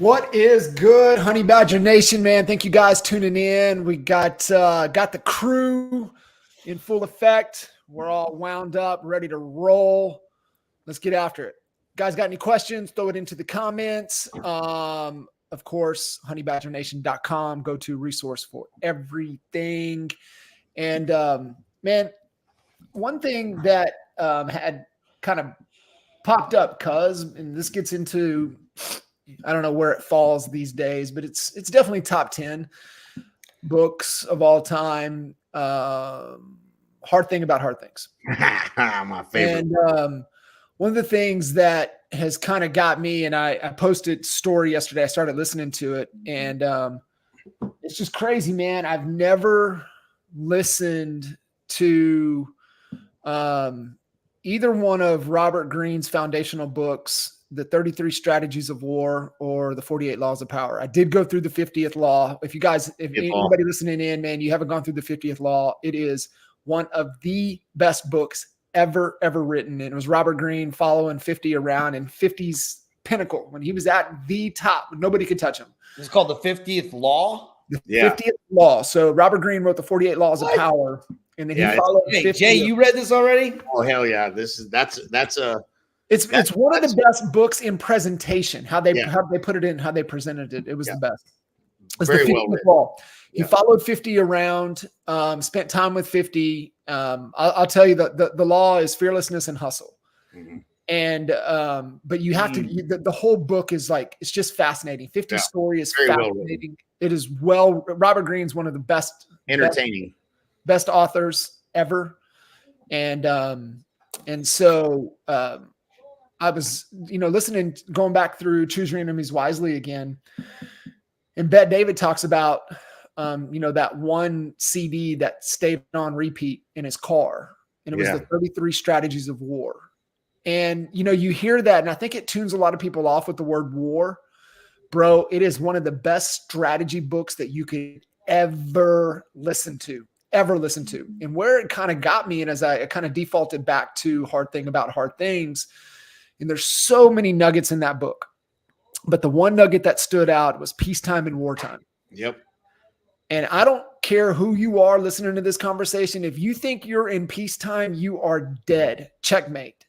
What is good, Honey Badger Nation, man? Thank you guys tuning in. We got the crew in full effect. We're all wound up, ready to roll. Let's get after it. Guys, got any questions? Throw it into the comments. Of course, honeybadgernation.com. Go to resource for everything. And man, one thing that had kind of popped up, and this gets into, I don't know where it falls these days, but it's definitely top 10 books of all time. Hard Thing About Hard Things. My favorite. And one of the things that has kind of got me, and I posted story yesterday, I started listening to it, and it's just crazy, man. I've never listened to either one of Robert Greene's foundational books, the 33 Strategies of War or the 48 Laws of Power. I did go through the 50th Law. If anybody listening in, man, you haven't gone through the 50th Law, it is one of the best books ever written. And it was Robert Greene following 50 around in 50's pinnacle when he was at the top. Nobody could touch him. It's called the 50th Law? The 50th Law. So Robert Greene wrote the 48 Laws of Power. And then he followed 50. Jay, you read this already? Oh, hell yeah. It's one of the best books in presentation. How they put it in, how they presented it. It was the best. It's very the 50th well written. Law. He followed 50 around, spent time with 50. I'll tell you the law is fearlessness and hustle. Mm-hmm. And but you have to the whole book is like, it's just fascinating. 50's story is very fascinating. It is Robert Greene's one of the best entertaining best authors ever. And so I was, listening, going back through Choose Your Enemies Wisely again. And Bet David talks about, that one CD that stayed on repeat in his car. And it was the 33 Strategies of War. And, you hear that, and I think it tunes a lot of people off with the word war. Bro, it is one of the best strategy books that you could ever listen to. And where it kind of got me, and as I kind of defaulted back to Hard Thing About Hard Things, and there's so many nuggets in that book, but the one nugget that stood out was peacetime and wartime. Yep. And I don't care who you are listening to this conversation. If you think you're in peacetime, you are dead. Checkmate.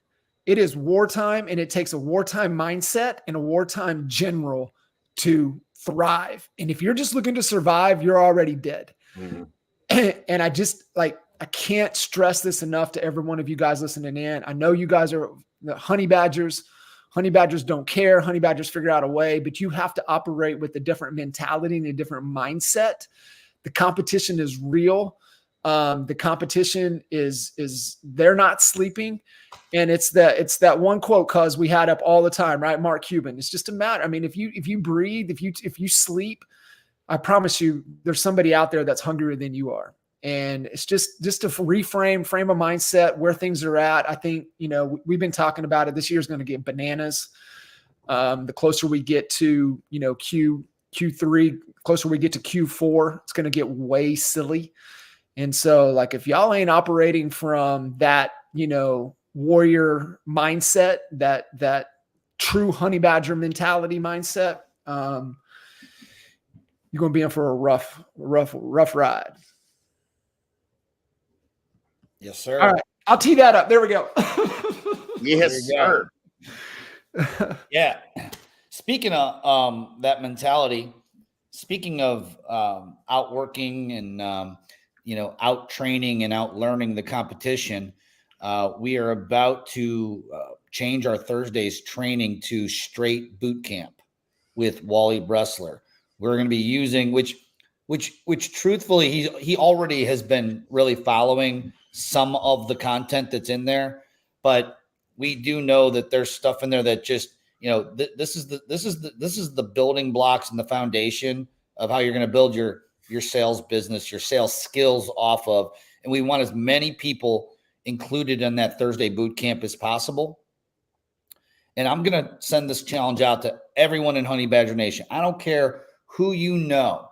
It is wartime, and it takes a wartime mindset and a wartime general to thrive. And if you're just looking to survive, you're already dead. Mm-hmm. And I just I can't stress this enough to every one of you guys listening in. I know you guys are the honey badgers. Honey badgers don't care. Honey badgers figure out a way, but you have to operate with a different mentality and a different mindset. The competition is real. The competition is they're not sleeping. And it's that one quote, cause we had up all the time, right? Mark Cuban. It's just a matter. I mean, if you breathe, if you sleep, I promise you there's somebody out there that's hungrier than you are. And it's just to frame a mindset where things are at. I think, we've been talking about it. This year's going to get bananas. The closer we get to, Q3, closer we get to Q4, it's going to get way silly. And so if y'all ain't operating from that, warrior mindset, that true honey badger mentality mindset, you're going to be in for a rough ride. Yes, sir. All right. I'll tee that up. There we go. Yes, sir. Yeah. Speaking of that mentality, speaking of outworking and, out training and out learning the competition, we are about to change our Thursday's training to straight boot camp with Wally Bressler. We're going to be using, which truthfully, he already has been really following some of the content that's in there, but we do know that there's stuff in there that just, this is the building blocks and the foundation of how you're going to build your sales business, your sales skills off of. And we want as many people included in that Thursday boot camp as possible. And I'm going to send this challenge out to everyone in Honey Badger Nation. I don't care who you know.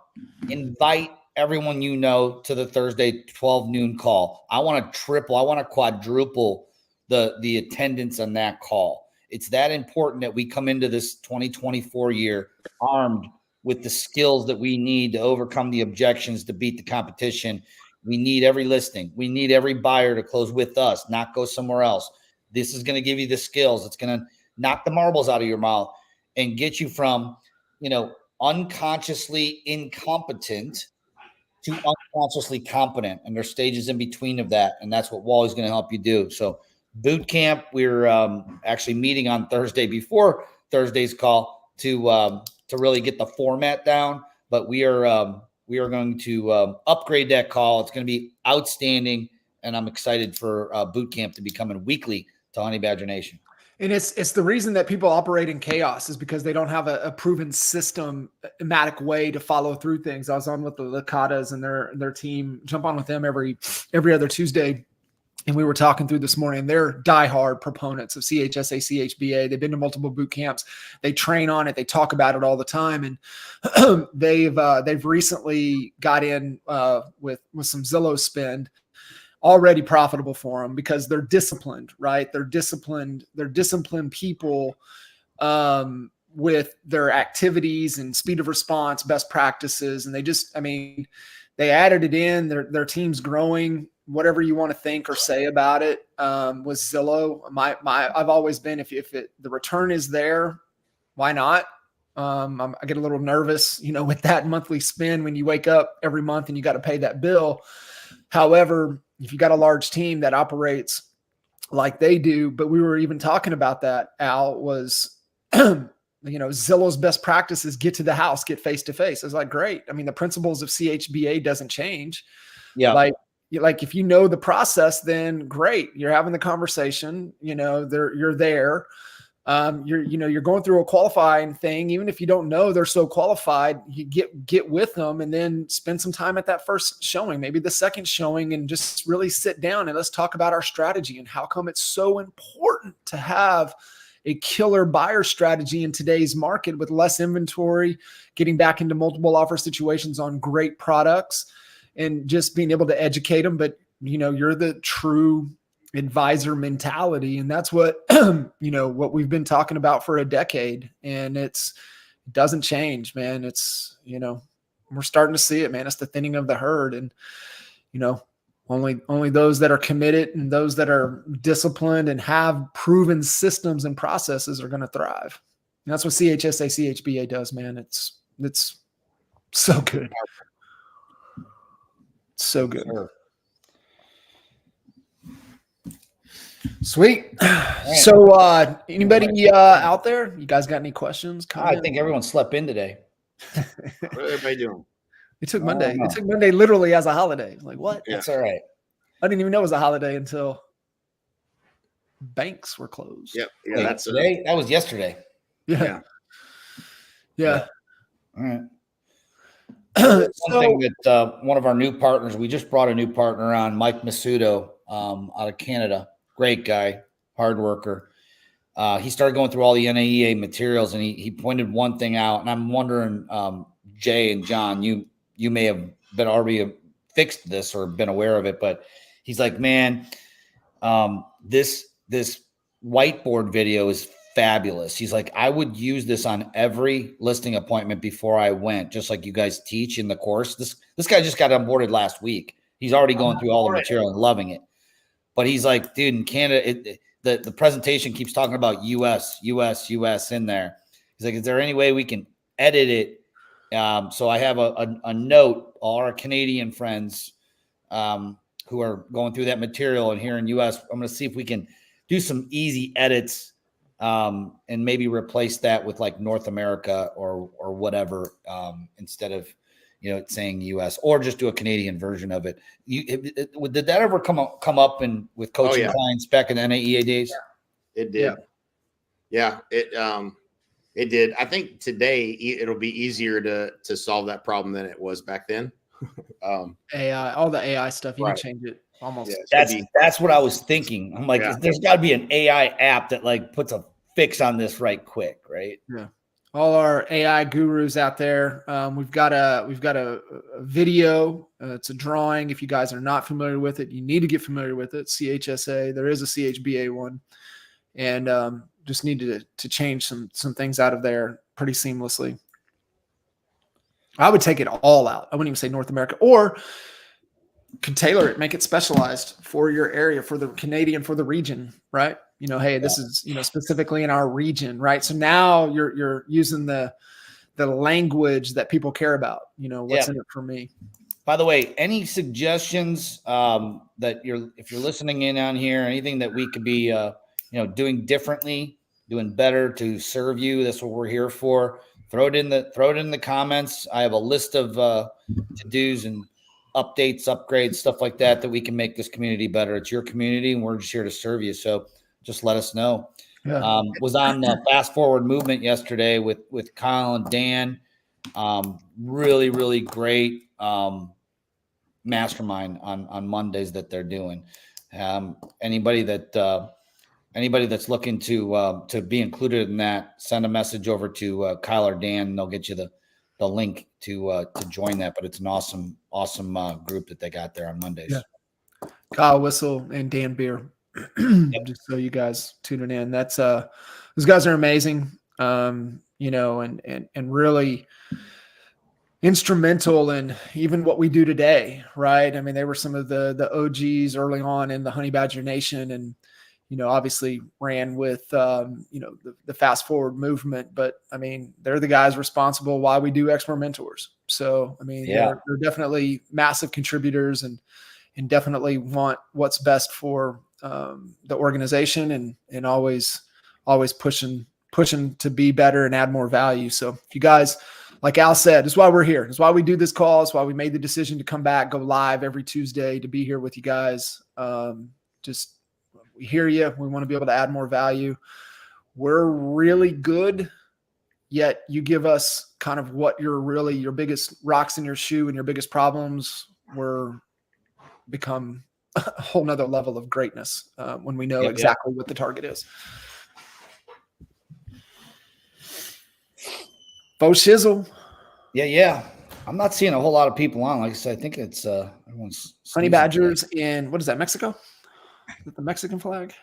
Invite everyone you know to the Thursday 12 noon call. I want to quadruple the attendance on that call. It's that important that we come into this 2024 year armed with the skills that we need to overcome the objections, to beat the competition. We need every listing. We need every buyer to close with us, not go somewhere else. This is going to give you the skills. It's going to knock the marbles out of your mouth and get you from, unconsciously incompetent to unconsciously competent. And there's stages in between of that. And that's what Wally's going to help you do. So boot camp, we're actually meeting on Thursday before Thursday's call to really get the format down. But we are going to upgrade that call. It's going to be outstanding. And I'm excited for boot camp to be coming weekly to Honey Badger Nation. And it's the reason that people operate in chaos is because they don't have a proven systematic way to follow through things. I was on with the Lakatas and their team, jump on with them every other Tuesday. And we were talking through this morning. They're diehard proponents of CHSA, CHBA. They've been to multiple boot camps. They train on it. They talk about it all the time. And they've recently got in with some Zillow spend, already profitable for them because they're disciplined, right? They're disciplined people with their activities and speed of response, best practices. And they added it in. Their team's growing. Whatever you want to think or say about it, with Zillow, I've always been, if the return is there, why not? I get a little nervous, with that monthly spend when you wake up every month and you got to pay that bill. However, if you got a large team that operates like they do, but we were even talking about that, Al, was, Zillow's best practices, get to the house, get face-to-face. I was like, great. I mean, the principles of CHBA doesn't change. Yeah. Like if you know the process, then great. You're having the conversation, you're there. You're going through a qualifying thing. Even if you don't know they're so qualified, you get with them and then spend some time at that first showing, maybe the second showing, and just really sit down and let's talk about our strategy and how come it's so important to have a killer buyer strategy in today's market with less inventory, getting back into multiple offer situations on great products and just being able to educate them. But, you're the true advisor mentality. And that's what, what we've been talking about for a decade. And it doesn't change, man. It's, we're starting to see it, man. It's the thinning of the herd. And, only those that are committed and those that are disciplined and have proven systems and processes are going to thrive. And that's what CHSA, CHBA does, man. It's so good. So good. Sure. Sweet. Right. So anybody out there, you guys got any questions? I think everyone slept in today. What are everybody doing? It took Monday. It took Monday literally as a holiday. Like, what? Yeah. That's all right. I didn't even know it was a holiday until banks were closed. Yep. Yeah, that's today. That was yesterday. Yeah. All right. One thing that one of our new partners, we just brought a new partner on, Mike Masudo, out of Canada. Great guy, hard worker. He started going through all the NAEA materials and he pointed one thing out. And I'm wondering, Jay and John, you may have been already fixed this or been aware of it, but he's like, man, this whiteboard video is fabulous. He's like, I would use this on every listing appointment before I went, just like you guys teach in the course. This guy just got onboarded last week. He's already going through all the material and loving it. But he's like, dude, in Canada, the presentation keeps talking about US in there. He's like, is there any way we can edit it? So I have a note, all our Canadian friends who are going through that material and here in US, I'm going to see if we can do some easy edits and maybe replace that with like North America or whatever instead of, saying US, or just do a Canadian version of it. Did that ever come up with coaching clients back in the NAEA days? Yeah, it did. Yeah, it did. I think today it'll be easier to solve that problem than it was back then. AI, all the AI stuff, you can change it almost. Yeah, that's what I was thinking. I'm like, there's got to be an AI app that like puts a fix on this right quick, right? Yeah. All our AI gurus out there. We've got a video. It's a drawing. If you guys are not familiar with it, you need to get familiar with it. CHSA. There is a CHBA one, and just needed to change some things out of there pretty seamlessly. I would take it all out. I wouldn't even say North America, or could tailor it, make it specialized for your area, for the Canadian, for the region, right? Hey, this is, specifically in our region, right? So now you're using the language that people care about, what's in it for me. By the way, any suggestions that if you're listening in on here, anything that we could be, doing differently, doing better to serve you, that's what we're here for. Throw it in the comments. I have a list of to-dos and updates, upgrades, stuff like that we can make this community better. It's your community, and we're just here to serve you. So just let us know. Yeah. Was on the Fast Forward movement yesterday with Kyle and Dan. Really, really great mastermind on Mondays that they're doing. Anybody that's looking to be included in that, send a message over to Kyle or Dan, and they'll get you the link to join that. But it's an awesome group that they got there on Mondays. Yeah. Kyle Whistle and Dan Beer. Yep. Just so you guys tuning in, that's those guys are amazing. And really instrumental in even what we do today, right? I mean, they were some of the OGs early on in the Honey Badger Nation, and obviously ran with the Fast Forward movement. But I mean, they're the guys responsible why we do Expert Mentors. So I mean, they're definitely massive contributors, and definitely want what's best for the organization, and always pushing to be better and add more value. So if you guys, like Al said, that's why we're here. That's why we do this call. That's why we made the decision to come back, go live every Tuesday, to be here with you guys. We hear you. We want to be able to add more value. We're really good, yet you give us kind of what your biggest rocks in your shoe and your biggest problems. We're become a whole nother level of greatness when we know exactly what the target is. Faux shizzle. Yeah. I'm not seeing a whole lot of people on. Like I said, I think it's everyone's Honey Badgers in, what is that, Mexico? Is it the Mexican flag?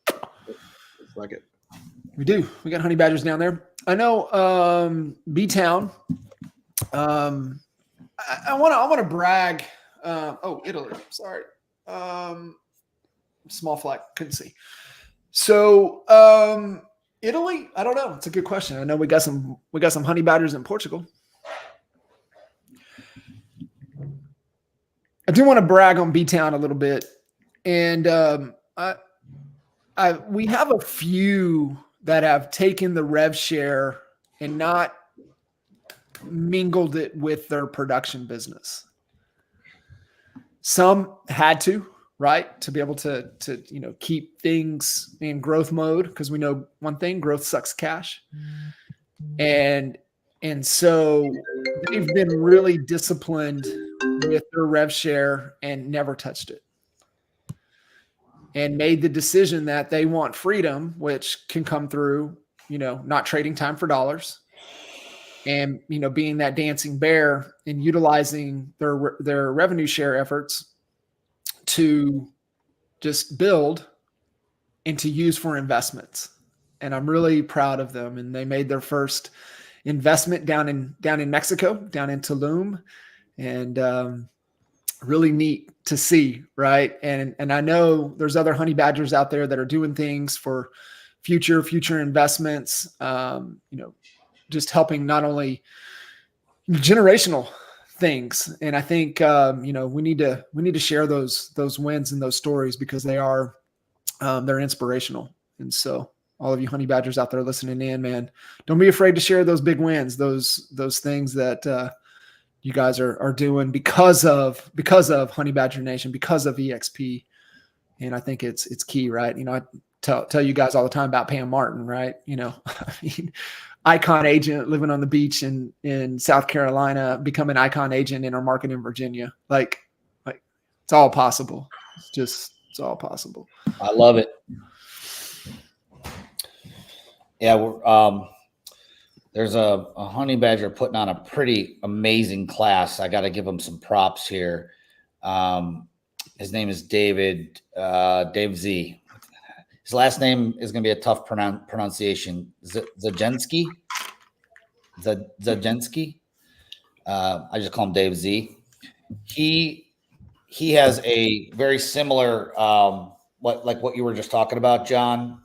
Looks like it. We do. We got Honey Badgers down there. I know B-Town. I want to brag. Italy. Sorry. Small flag. Couldn't see. So Italy. I don't know. It's a good question. I know we got some Honey Badgers in Portugal. I do want to brag on B-Town a little bit, and we have a few that have taken the rev share and not mingled it with their production business. Some had to, right, to be able to keep things in growth mode, because we know one thing: growth sucks cash, and so they've been really disciplined with their rev share and never touched it, and made the decision that they want freedom, which can come through, not trading time for dollars, and, being that dancing bear and utilizing their revenue share efforts to just build and to use for investments. And I'm really proud of them. And they made their first investment down in Mexico, down in Tulum, and really neat to see, right? And I know there's other Honey Badgers out there that are doing things for future investments, just helping not only generational things. And I think, we need to share those wins and those stories, because they're inspirational. And so all of you Honey Badgers out there listening in, man, don't be afraid to share those big wins, those things that you guys are doing because of Honey Badger Nation, because of EXP. And I think it's key, right? I tell you guys all the time about Pam Martin, right? Icon agent living on the beach in South Carolina, become an icon agent in our market in Virginia. Like it's all possible. It's all possible. I love it. Yeah, we're there's a Honey Badger putting on a pretty amazing class. I got to give him some props here. His name is Dave Z. His last name is going to be a tough pronunciation. Zagensky. Zagensky. I just call him Dave Z. He has a very similar what you were just talking about, John,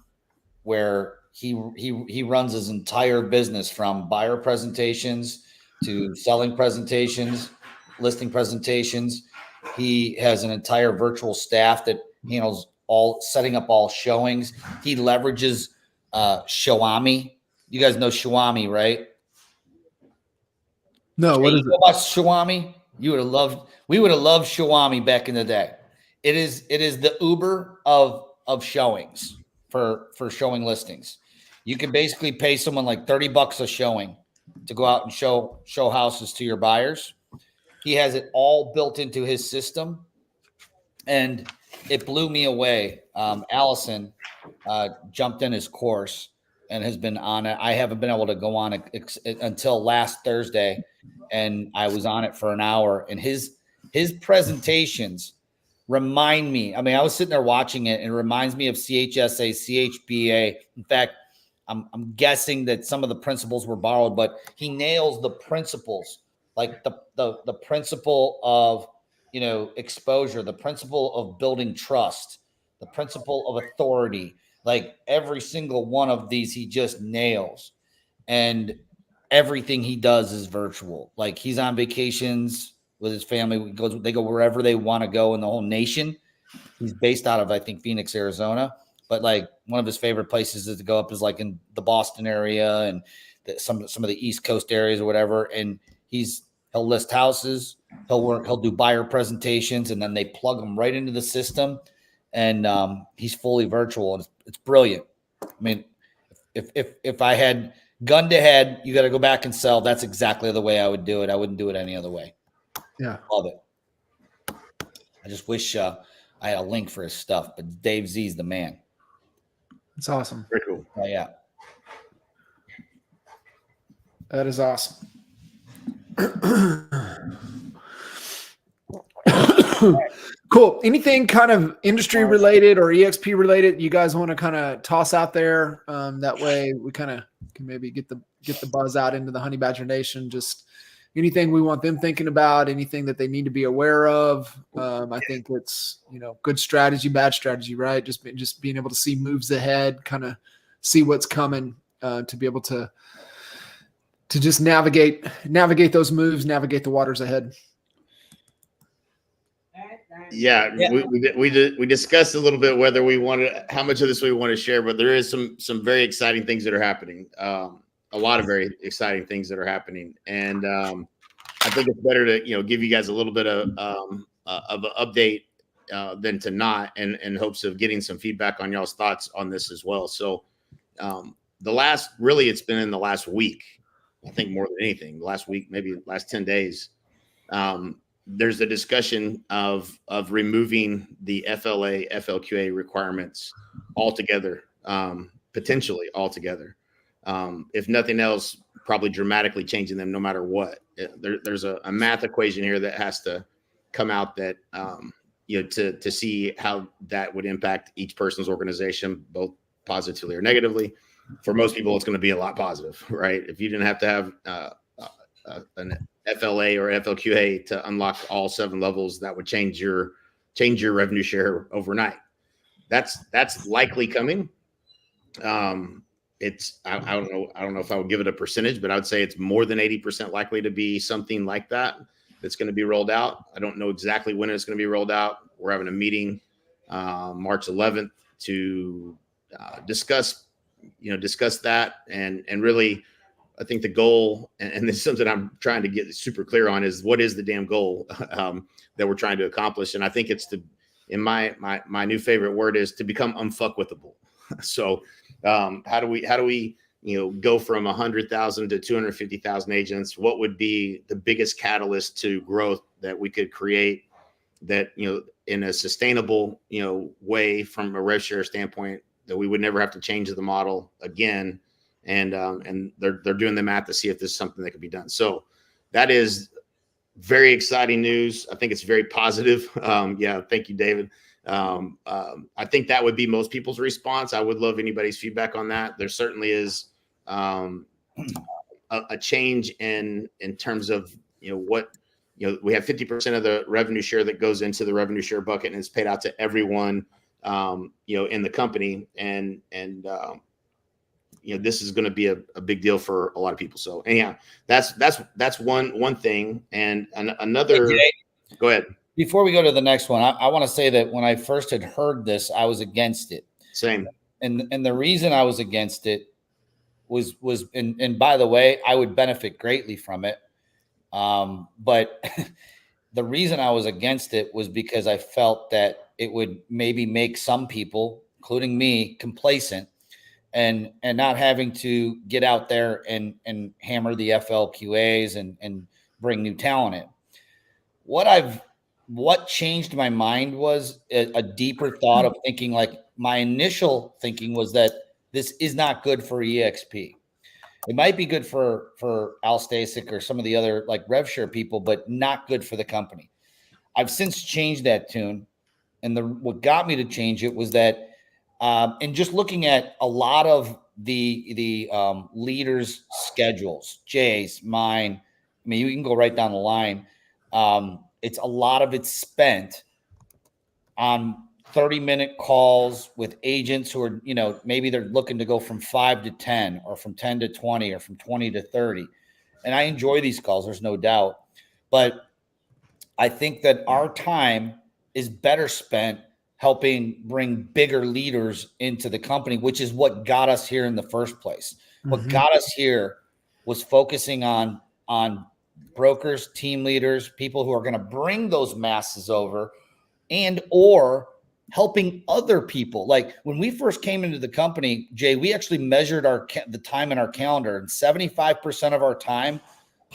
where he runs his entire business from buyer presentations to selling presentations, listing presentations. He has an entire virtual staff that handles all setting up all showings. He leverages Xiaomi. You guys know Xiaomi, right? No, what is it? About Xiaomi? We would have loved Xiaomi back in the day. It is the Uber of showings for showing listings. You can basically pay someone like $30 a showing to go out and show houses to your buyers. He has it all built into his system, and it blew me away. Allison jumped in his course and has been on it. I haven't been able to go on it until last Thursday, and I was on it for an hour. And his presentations remind me. I mean, I was sitting there watching it, and it reminds me of CHSA, CHBA. In fact, I'm guessing that some of the principles were borrowed, but he nails the principles, like the principle of exposure, the principle of building trust, the principle of authority. Like every single one of these, he just nails. And everything he does is virtual. Like he's on vacations with his family. They go wherever they want to go in the whole nation. He's based out of, I think, Phoenix, Arizona. But like one of his favorite places to go up is like in the Boston area and some of the East Coast areas or whatever. And he'll list houses. He'll do buyer presentations, and then they plug him right into the system. And he's fully virtual, and it's brilliant. I mean, if I had gun to head, you got to go back and sell. That's exactly the way I would do it. I wouldn't do it any other way. Yeah, love it. I just wish I had a link for his stuff, but Dave Z's the man. it's awesome. Very cool. Oh, yeah. That is awesome. Cool. Anything kind of industry related or EXP related you guys want to kind of toss out there? That way we kind of can maybe get the buzz out into the Honey Badger Nation. Just anything we want them thinking about, anything that they need to be aware of. I think it's good strategy, bad strategy, right? Just being able to see moves ahead, kind of see what's coming, to be able to just navigate those moves, navigate the waters ahead. Yeah. We discussed a little bit whether we wanted, how much of this we want to share, but there is some very exciting things that are happening. A lot of very exciting things that are happening, and I think it's better to give you guys a little bit of an update than to not, and in hopes of getting some feedback on y'all's thoughts on this as well. So it's been in the last week. I think more than anything, last week, maybe last 10 days, there's a discussion of removing the FLA, FLQA requirements altogether, potentially altogether. If nothing else, probably dramatically changing them no matter what. There's a math equation here that has to come out that, to see how that would impact each person's organization, both positively or negatively. For most people, it's going to be a lot positive, right? If you didn't have to have an FLA or FLQA to unlock all 7 levels, that would change your revenue share overnight. That's likely coming. I don't know if I would give it a percentage, but I would say it's more than 80% likely to be something like that's going to be rolled out. I don't know exactly when it's going to be rolled out. We're having a meeting March 11th to discuss that, and really, I think the goal, and this is something I'm trying to get super clear on, is what is the damn goal that we're trying to accomplish. And I think it's in my new favorite word is to become unfuckwithable. So how do we go from 100,000 to 250,000 agents? What would be the biggest catalyst to growth that we could create that, in a sustainable, way from a rev share standpoint, that we would never have to change the model again. And they're doing the math to see if this is something that could be done. So that is very exciting news. I think it's very positive. Yeah. Thank you, David. I think that would be most people's response. I would love anybody's feedback on that. There certainly is a change in terms of, what, we have 50% of the revenue share that goes into the revenue share bucket and is paid out to everyone, in the company. And this is going to be a big deal for a lot of people. So anyhow, that's one thing. And another, go ahead. Before we go to the next one, I want to say that when I first had heard this, I was against it. Same. And the reason I was against it was and by the way, I would benefit greatly from it. But the reason I was against it was because I felt that it would maybe make some people, including me, complacent and not having to get out there and hammer the FLQAs and bring new talent in. What changed my mind was a deeper thought of thinking. Like, my initial thinking was that this is not good for EXP. It might be good for Al Stasek or some of the other like RevShare people, but not good for the company. I've since changed that tune. And what got me to change it was that, and just looking at a lot of the leaders' schedules, Jay's, mine, I mean, you can go right down the line. It's a lot of it's spent on 30-minute calls with agents who are, maybe they're looking to go from 5 to 10 or from 10 to 20 or from 20 to 30. And I enjoy these calls, there's no doubt. But I think that our time is better spent helping bring bigger leaders into the company, which is what got us here in the first place. Mm-hmm. What got us here was focusing on brokers, team leaders, people who are going to bring those masses over, and or helping other people. Like when we first came into the company, Jay, we actually measured the time in our calendar, and 75% of our time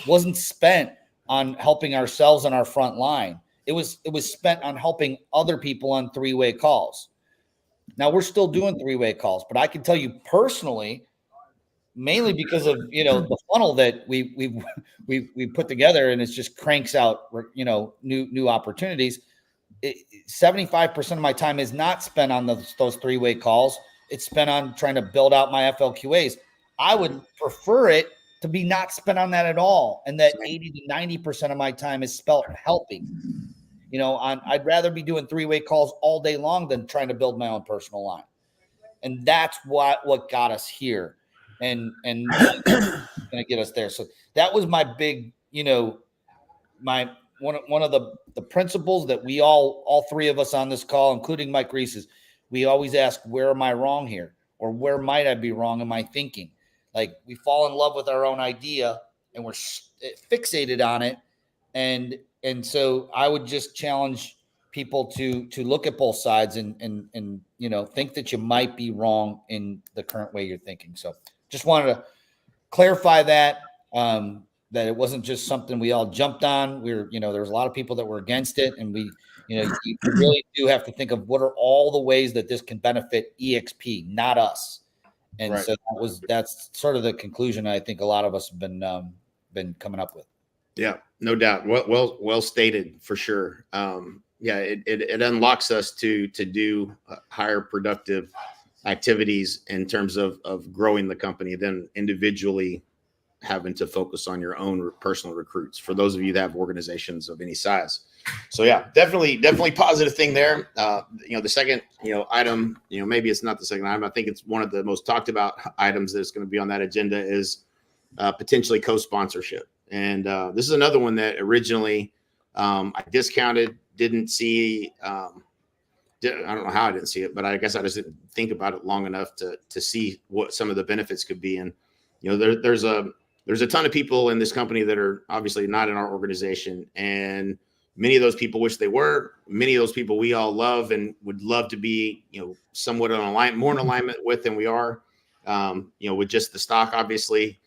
wasn't spent on helping ourselves and our front line. It was spent on helping other people on three-way calls. Now we're still doing three-way calls, but I can tell you personally, mainly because of the funnel that we put together, and it just cranks out new opportunities. 75% of my time is not spent on those three-way calls. It's spent on trying to build out my FLQAs. I would prefer it to be not spent on that at all, and that 80 to 90% of my time is spent helping. I'd rather be doing three-way calls all day long than trying to build my own personal line, and that's what got us here. And going to get us there. So that was my big, my one of the principles that we all three of us on this call, including Mike Reese, is we always ask, where am I wrong here? Or where might I be wrong in my thinking? Like, we fall in love with our own idea and we're fixated on it. And so I would just challenge people to look at both sides and think that you might be wrong in the current way you're thinking. So just wanted to clarify that it wasn't just something we all jumped on. There was a lot of people that were against it, and we, you really do have to think of what are all the ways that this can benefit EXP, not us. And right. So that's sort of the conclusion I think a lot of us have been coming up with. Yeah, no doubt. Well stated for sure. It unlocks us to do higher productive activities in terms of growing the company than individually having to focus on your own personal recruits, for those of you that have organizations of any size. So yeah, definitely positive thing there. The second, item, maybe it's not the second item. I think it's one of the most talked about items that's going to be on that agenda is potentially co-sponsorship. And this is another one that originally I discounted, didn't see, I don't know how I didn't see it, but I guess I just didn't think about it long enough to see what some of the benefits could be. And, there's a ton of people in this company that are obviously not in our organization. And many of those people wish they were. Many of those people we all love and would love to be, somewhat more in alignment with than we are, with just the stock, obviously.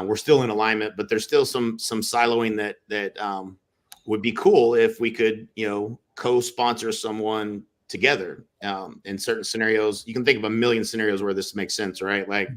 We're still in alignment, but there's still some siloing that would be cool if we could, co-sponsor someone together in certain scenarios. You can think of a million scenarios where this makes sense, right? Like,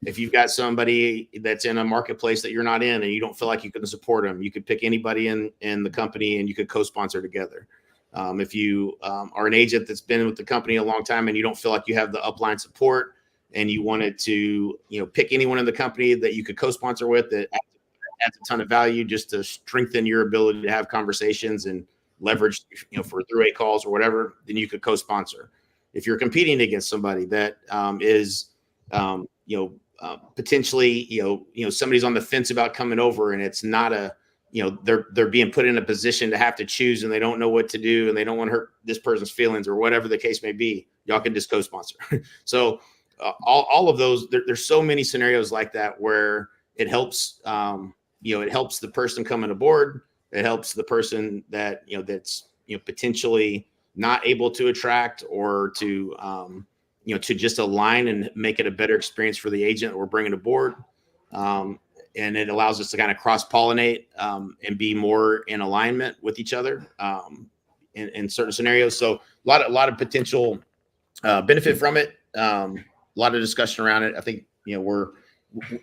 if you've got somebody that's in a marketplace that you're not in and you don't feel like you can support them, you could pick anybody in the company and you could co-sponsor together. If you are an agent that's been with the company a long time and you don't feel like you have the upline support and you wanted to, pick anyone in the company that you could co-sponsor with that adds a ton of value just to strengthen your ability to have conversations and leverage, for through calls or whatever, then you could co-sponsor. If you're competing against somebody that is, potentially, somebody's on the fence about coming over and it's not a, they're being put in a position to have to choose and they don't know what to do and they don't want to hurt this person's feelings or whatever the case may be, y'all can just co-sponsor. So all of those, there's so many scenarios like that where it helps, it helps the person coming aboard. It helps the person that, that's, potentially not able to attract or to, to just align and make it a better experience for the agent that we're bringing aboard. And it allows us to kind of cross-pollinate and be more in alignment with each other in certain scenarios. So a lot of potential benefit from it. A lot of discussion around it. I think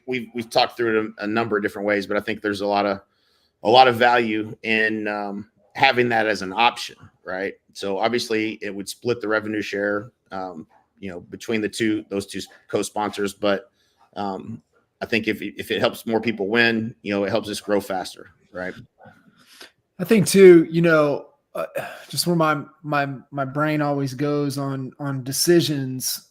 we've talked through it a number of different ways, but I think there's a lot of value in having that as an option, right? So obviously it would split the revenue share, between those two co-sponsors, but I think if it helps more people win, it helps us grow faster, right? I think too, just where my brain always goes on decisions,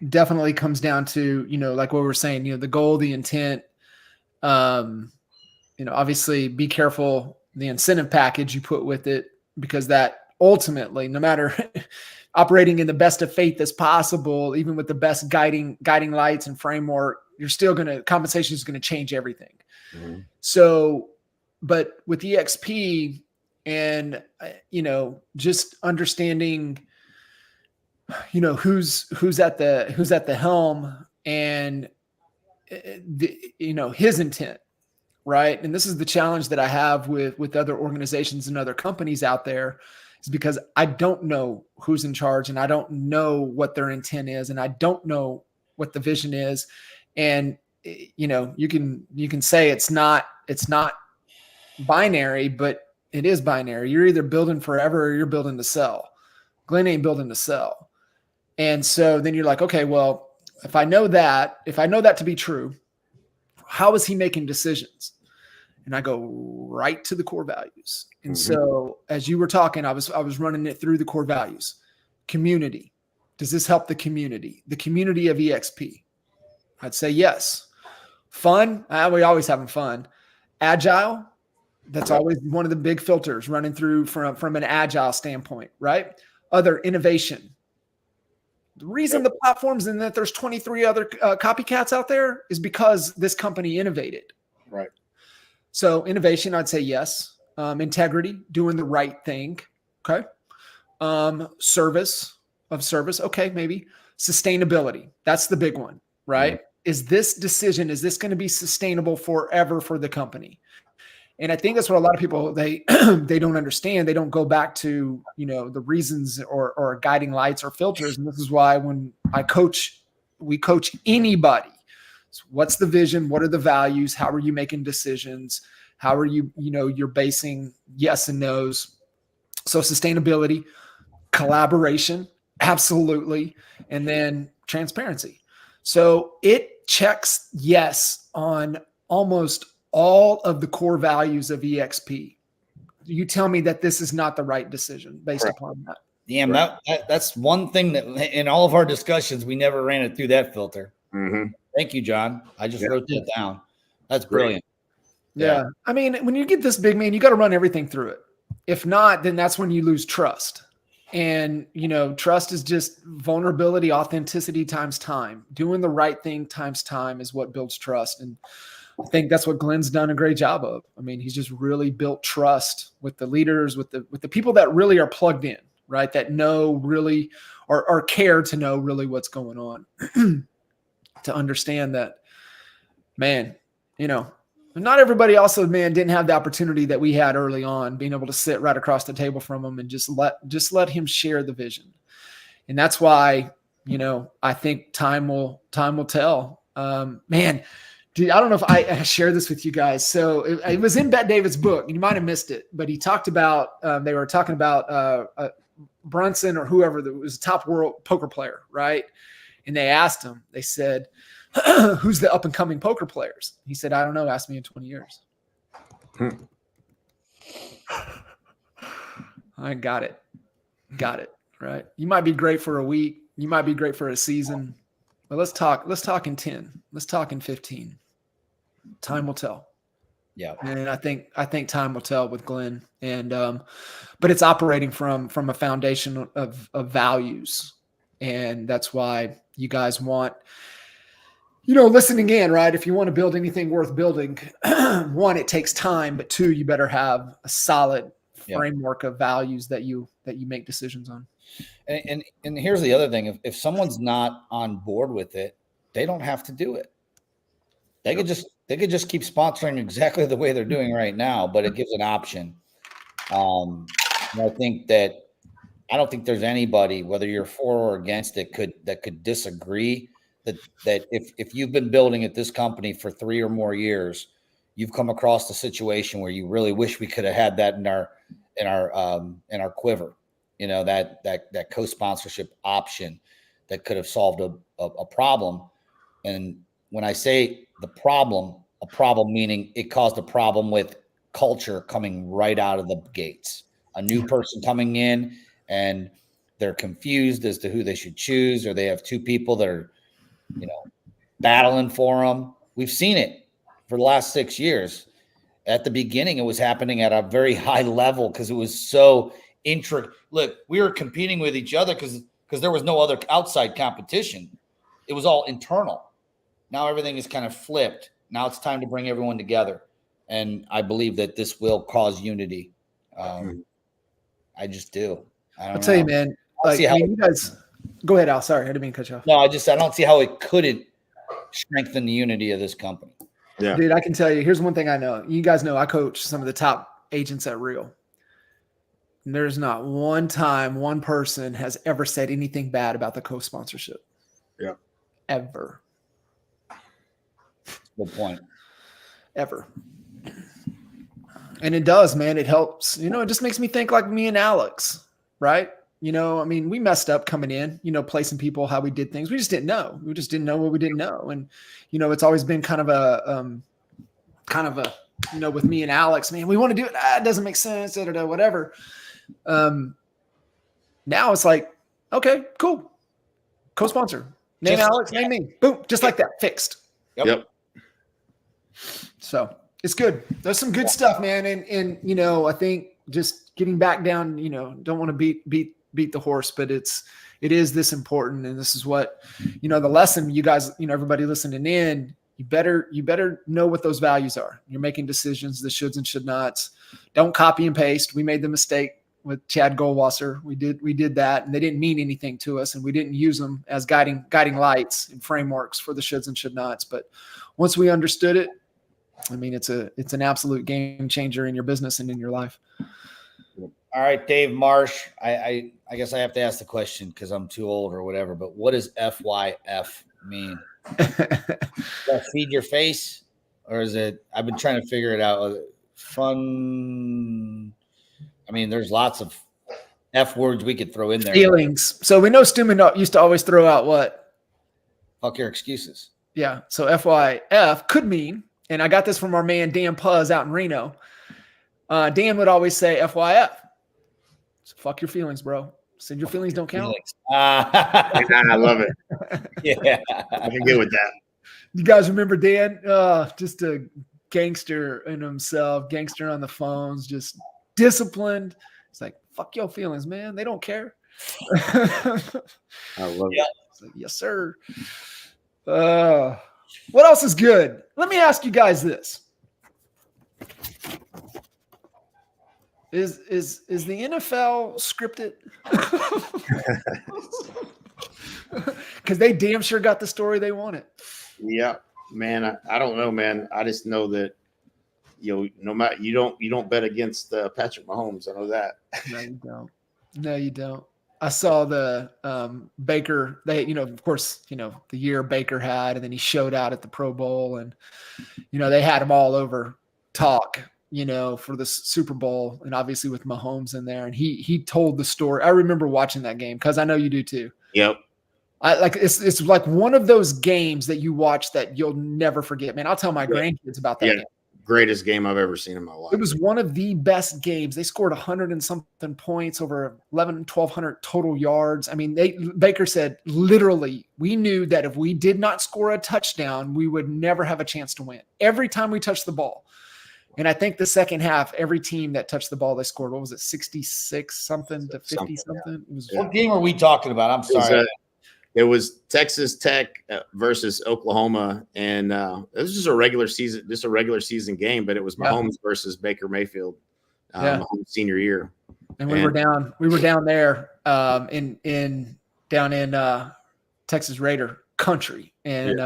definitely comes down to, like what we're saying, the goal, the intent, obviously be careful the incentive package you put with it, because that ultimately, no matter operating in the best of faith as possible, even with the best guiding lights and framework, you're still compensation is going to change everything. Mm-hmm. So, but with EXP and, just understanding, who's at the helm and, his intent, right? And this is the challenge that I have with other organizations and other companies out there, is because I don't know who's in charge and I don't know what their intent is and I don't know what the vision is. And, you can say it's not binary, but it is binary. You're either building forever or you're building to sell. Glenn ain't building to sell. And so then you're like, okay, well, if I know that to be true, how is he making decisions? And I go right to the core values. And mm-hmm. So as you were talking, I was running it through the core values. Community. Does this help the community of EXP? I'd say yes. Fun. We always having fun. Agile. That's always one of the big filters running through from an agile standpoint, right? Other innovation. The reason the platforms and that there's 23 other copycats out there is because this company innovated. Right. So innovation, I'd say yes. Integrity, doing the right thing. Okay. Service. Okay, maybe. Sustainability. That's the big one, right? Mm-hmm. Is this going to be sustainable forever for the company? And I think that's what a lot of people, they don't understand. They don't go back to, the reasons or guiding lights or filters. And this is why when we coach anybody. So what's the vision? What are the values? How are you making decisions? How are you, you're basing yes and no's. So sustainability, collaboration, absolutely. And then transparency. So it checks yes on almost all of the core values of EXP. You tell me that this is not the right decision based upon that. Yeah, right. That's one thing that in all of our discussions, we never ran it through that filter. Mm-hmm. Thank you, John. I just wrote that down. That's brilliant. Yeah. I mean, when you get this big, man, you got to run everything through it. If not, then that's when you lose trust. And, trust is just vulnerability, authenticity times time. Doing the right thing times time is what builds trust. And I think that's what Glenn's done a great job of. I mean, he's just really built trust with the leaders, with the people that really are plugged in, right? That know really or care to know really what's going on. To understand that, man, not everybody also, man, didn't have the opportunity that we had early on, being able to sit right across the table from him and just let him share the vision. And that's why, I think time will tell. Man, Dude, I don't know if I share this with you guys. So it was in Bet David's book, and you might have missed it, but he talked about, they were talking about Brunson or whoever that was a top world poker player, right? And they asked him, they said, who's the up and coming poker players? He said, I don't know. Ask me in 20 years. I got it. Got it. Right. You might be great for a week. You might be great for a season, but let's talk in 10. Let's talk in 15. Time will tell. Yeah. And I think time will tell with Glenn. And, but it's operating from a foundation of values. And that's why you guys want, listening in, right? If you want to build anything worth building, one, it takes time, but two, you better have a solid framework of values that you make decisions on. And here's the other thing. If someone's not on board with it, they don't have to do it. They could just keep sponsoring exactly the way they're doing right now, but it gives an option. And I think that I don't think there's anybody, whether you're for or against it, that could disagree that if you've been building at this company for 3 or more years, you've come across a situation where you really wish we could have had that in our quiver, that co-sponsorship option that could have solved a problem. And when I say a problem meaning it caused a problem with culture coming right out of the gates, a new person coming in and they're confused as to who they should choose, or they have two people that are, battling for them. We've seen it for the last 6 years. At the beginning, it was happening at a very high level because it was so intricate. Look, we were competing with each other because there was no other outside competition. It was all internal. Now everything is kind of flipped. Now it's time to bring everyone together. And I believe that this will cause unity. I just do. I'll tell you, man, you guys go ahead, Al. Sorry, I didn't mean to cut you off. No, I don't see how it couldn't strengthen the unity of this company. Yeah. Dude, I can tell you, here's one thing I know. You guys know I coach some of the top agents at Real. And there's not one time one person has ever said anything bad about the co-sponsorship. Yeah. Ever. Good point. Ever. And it does, man. It helps. It just makes me think like me and Alex, right? We messed up coming in, placing people how we did things. We just didn't know. We just didn't know what we didn't know. And, it's always been kind of a, with me and Alex, man, we want to do it. It doesn't make sense, whatever. Now it's like, okay, cool. Co-sponsor. Name Alex, name me. Boom. Just like that. Fixed. Yep. So it's good. There's some good stuff, man. And I think just getting back down, don't want to beat the horse, but it is this important. And this is what, the lesson you guys, everybody listening in, you better know what those values are. You're making decisions, the shoulds and should nots. Don't copy and paste. We made the mistake with Chad Goldwasser. We did that, and they didn't mean anything to us, and we didn't use them as guiding lights and frameworks for the shoulds and should nots. But once we understood it, it's an absolute game changer in your business and in your life. All right, Dave Marsh. I guess I have to ask the question because I'm too old or whatever, but what does FYF mean? Feed your face? Or is it, I've been trying to figure it out. Fun. There's lots of F words we could throw in there. Feelings. So we know Stuman used to always throw out what? Fuck your excuses. Yeah. So FYF could mean, and I got this from our man Dan Puz out in Reno. Dan would always say FYF. So fuck your feelings, bro. Said your feelings don't count. I love it. Yeah. I can get with that. You guys remember Dan? Just a gangster in himself, gangster on the phones, just disciplined. It's like, fuck your feelings, man. They don't care. I love it. It's like, yes, sir. What else is good? Let me ask you guys this. Is the NFL scripted? Because they damn sure got the story they wanted. Yeah, man. I don't know, man. I just know that no matter you don't bet against Patrick Mahomes. I know that. No, you don't. I saw the Baker. They, of course, the year Baker had, and then he showed out at the Pro Bowl, and they had him all over talk, for the Super Bowl, and obviously with Mahomes in there, and he told the story. I remember watching that game because I know you do too. Yep. It's like one of those games that you watch that you'll never forget, man. I'll tell my grandkids about that game. Greatest game I've ever seen in my life. It was one of the best games. They scored 100 and something points, over 1,200 total yards. I mean, Baker said, literally, we knew that if we did not score a touchdown, we would never have a chance to win. Every time we touched the ball. And I think the second half, every team that touched the ball, they scored, what was it, 66 something to 50 something? It was, what game are we talking about? I'm sorry. It was Texas Tech versus Oklahoma, and this was just a regular season game, but it was Mahomes versus Baker Mayfield, Mahomes' senior year. And we were down there in Texas Raider country, and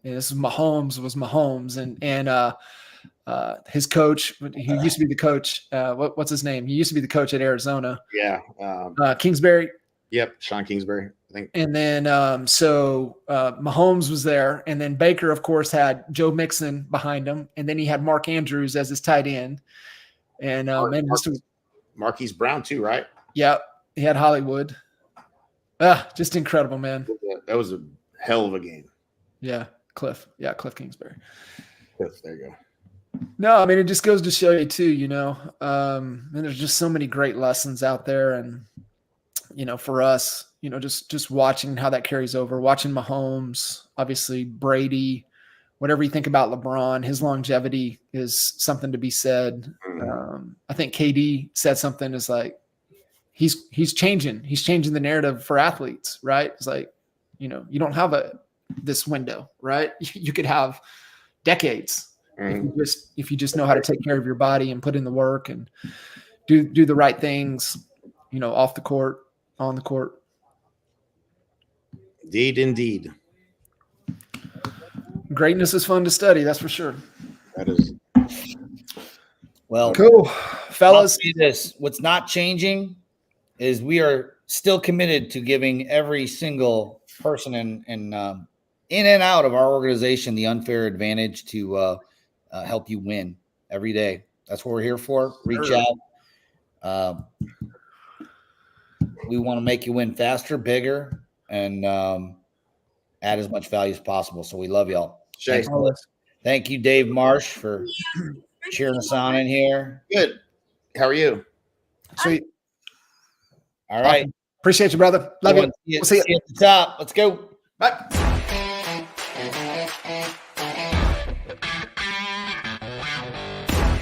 this was Mahomes, and his coach, who used to be the coach, what's his name? He used to be the coach at Arizona. Yeah, Kingsbury. Yep, Sean Kingsbury, I think. And then Mahomes was there, and then Baker, of course, had Joe Mixon behind him, and then he had Mark Andrews as his tight end, and Marquise Brown too, right? Yeah, he had Hollywood. Just incredible, man. That was a hell of a game. Yeah, Cliff Kingsbury. Cliff, there you go. No, I mean, it just goes to show you too, and there's just so many great lessons out there, and for us, just watching how that carries over, watching Mahomes, obviously Brady, whatever you think about LeBron, his longevity is something to be said. I think KD said something is like, he's changing the narrative for athletes, right? It's like, you don't have this window, right? You could have decades if you just know how to take care of your body and put in the work and do the right things, off the court, on the court. Indeed. Greatness is fun to study, that's for sure. That is. Well, cool, fellas. I'll say this: what's not changing is we are still committed to giving every single person in and out of our organization the unfair advantage to help you win every day. That's what we're here for. Reach out. We want to make you win faster, bigger, and add as much value as possible. So we love y'all. Thank you, Dave Marsh, for cheering us on in here. Good. How are you? Sweet. All right. Appreciate you, brother. Love you. We'll see you at the top. Let's go. Bye.